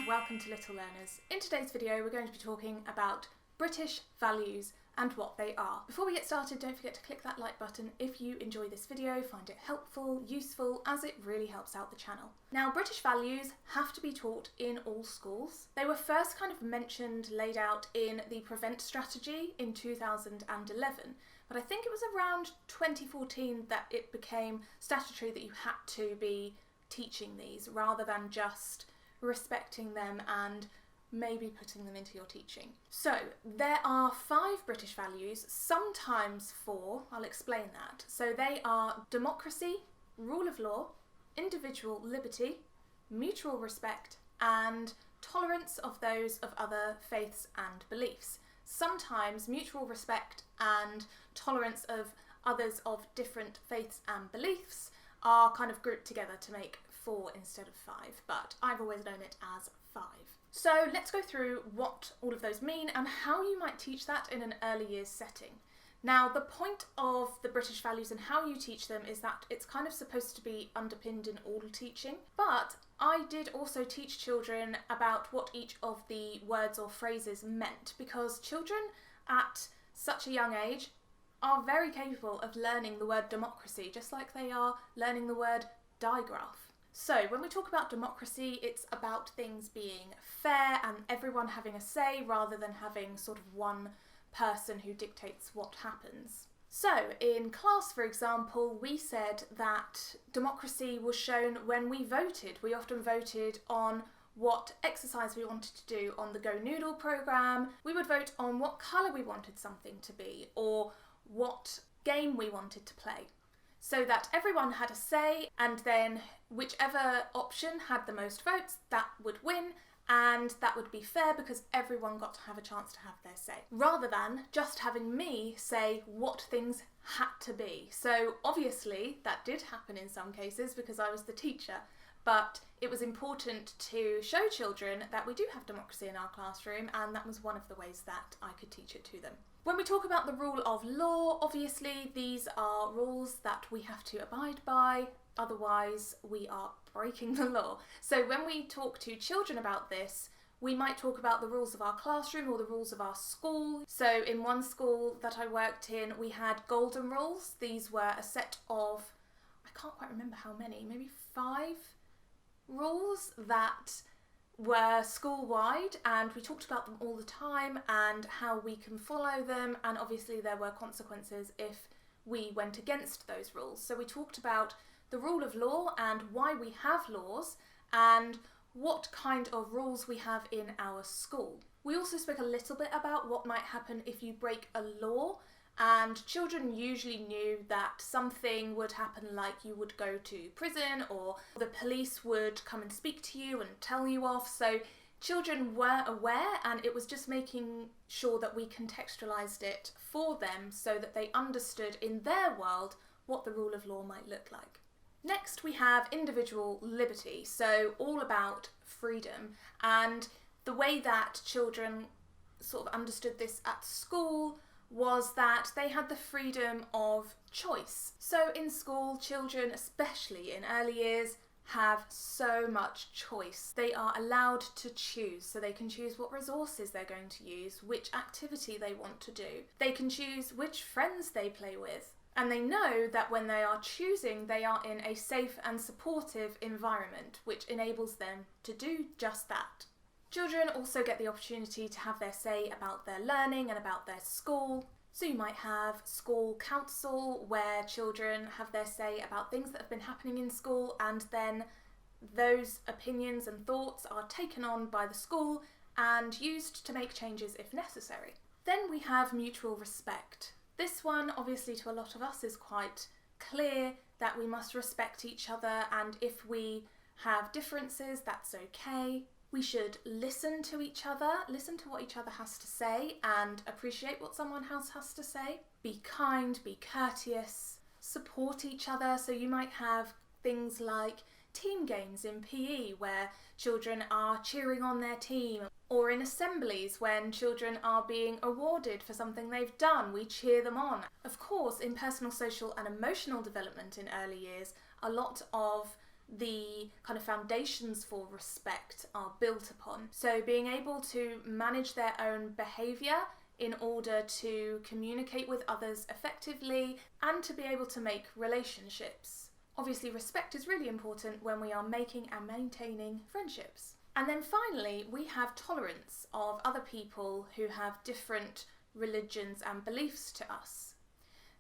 welcome to Little Learners. In today's video we're going to be talking about British values and what they are. Before we get started, don't forget to click that like button if you enjoy this video, find it helpful, useful, as it really helps out the channel. Now, British values have to be taught in all schools. They were first kind of mentioned, laid out in the Prevent strategy in 2011, but I think it was around 2014 that it became statutory that you had to be teaching these rather than just respecting them and maybe putting them into your teaching. So there are 5 British values, sometimes 4, I'll explain that. So they are democracy, rule of law, individual liberty, mutual respect, and tolerance of those of other faiths and beliefs. Sometimes mutual respect and tolerance of others of different faiths and beliefs are kind of grouped together to make 4 instead of 5, but I've always known it as 5. So let's go through what all of those mean and how you might teach that in an early years setting. Now, the point of the British values and how you teach them is that it's kind of supposed to be underpinned in all teaching, but I did also teach children about what each of the words or phrases meant, because children at such a young age are very capable of learning the word democracy, just like they are learning the word digraph. So when we talk about democracy, it's about things being fair and everyone having a say rather than having sort of one person who dictates what happens. So in class, for example, we said that democracy was shown when we voted. We often voted on what exercise we wanted to do on the Go Noodle programme. We would vote on what colour we wanted something to be or what game we wanted to play, so that everyone had a say, and then whichever option had the most votes, that would win, and that would be fair because everyone got to have a chance to have their say, rather than just having me say what things had to be. So obviously that did happen in some cases because I was the teacher, but it was important to show children that we do have democracy in our classroom, and that was one of the ways that I could teach it to them. When we talk about the rule of law, obviously these are rules that we have to abide by, otherwise we are breaking the law. So when we talk to children about this, we might talk about the rules of our classroom or the rules of our school. So in one school that I worked in, we had golden rules. These were a set of, I can't quite remember how many, maybe 5 rules that were school-wide, and we talked about them all the time and how we can follow them, and obviously there were consequences if we went against those rules. So we talked about the rule of law and why we have laws and what kind of rules we have in our school. We also spoke a little bit about what might happen if you break a law, and children usually knew that something would happen, like you would go to prison or the police would come and speak to you and tell you off. So children were aware, and it was just making sure that we contextualised it for them so that they understood in their world what the rule of law might look like. Next we have individual liberty, so all about freedom, and the way that children sort of understood this at school was that they had the freedom of choice. So in school, children, especially in early years, have so much choice. They are allowed to choose, so they can choose what resources they're going to use, which activity they want to do. They can choose which friends they play with. And they know that when they are choosing, they are in a safe and supportive environment, which enables them to do just that. Children also get the opportunity to have their say about their learning and about their school. So you might have school council, where children have their say about things that have been happening in school, and then those opinions and thoughts are taken on by the school and used to make changes if necessary. Then we have mutual respect. This one, obviously, to a lot of us is quite clear, that we must respect each other, and if we have differences, that's okay. We should listen to each other, listen to what each other has to say, and appreciate what someone else has to say. Be kind, be courteous, support each other. So you might have things like team games in PE where children are cheering on their team, or in assemblies when children are being awarded for something they've done, we cheer them on. Of course, in personal, social and emotional development in early years, a lot of the kind of foundations for respect are built upon. So being able to manage their own behaviour in order to communicate with others effectively and to be able to make relationships. Obviously, respect is really important when we are making and maintaining friendships. And then finally, we have tolerance of other people who have different religions and beliefs to us.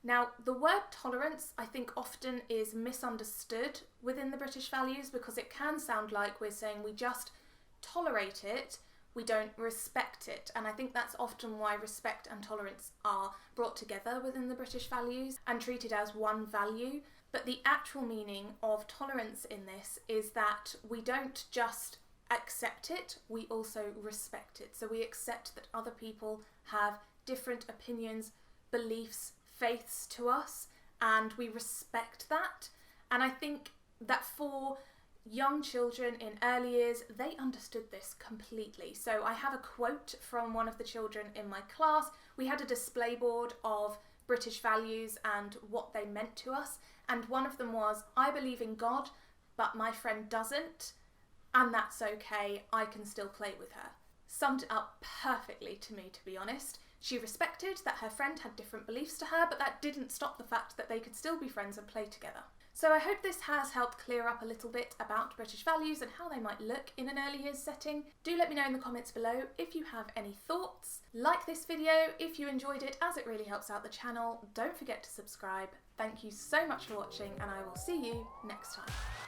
Now, the word tolerance, I think, often is misunderstood within the British values because it can sound like we're saying we just tolerate it, we don't respect it. And I think that's often why respect and tolerance are brought together within the British values and treated as one value. But the actual meaning of tolerance in this is that we don't just accept it, we also respect it. So we accept that other people have different opinions, beliefs, faiths to us, and we respect that. And I think that for young children in early years, they understood this completely. So I have a quote from one of the children in my class. We had a display board of British values and what they meant to us, and one of them was, "I believe in God, but my friend doesn't, and that's okay, I can still play with her." Summed it up perfectly to me, to be honest. She respected that her friend had different beliefs to her, but that didn't stop the fact that they could still be friends and play together. So I hope this has helped clear up a little bit about British values and how they might look in an early years setting. Do let me know in the comments below if you have any thoughts. Like this video if you enjoyed it, as it really helps out the channel. Don't forget to subscribe. Thank you so much for watching, and I will see you next time.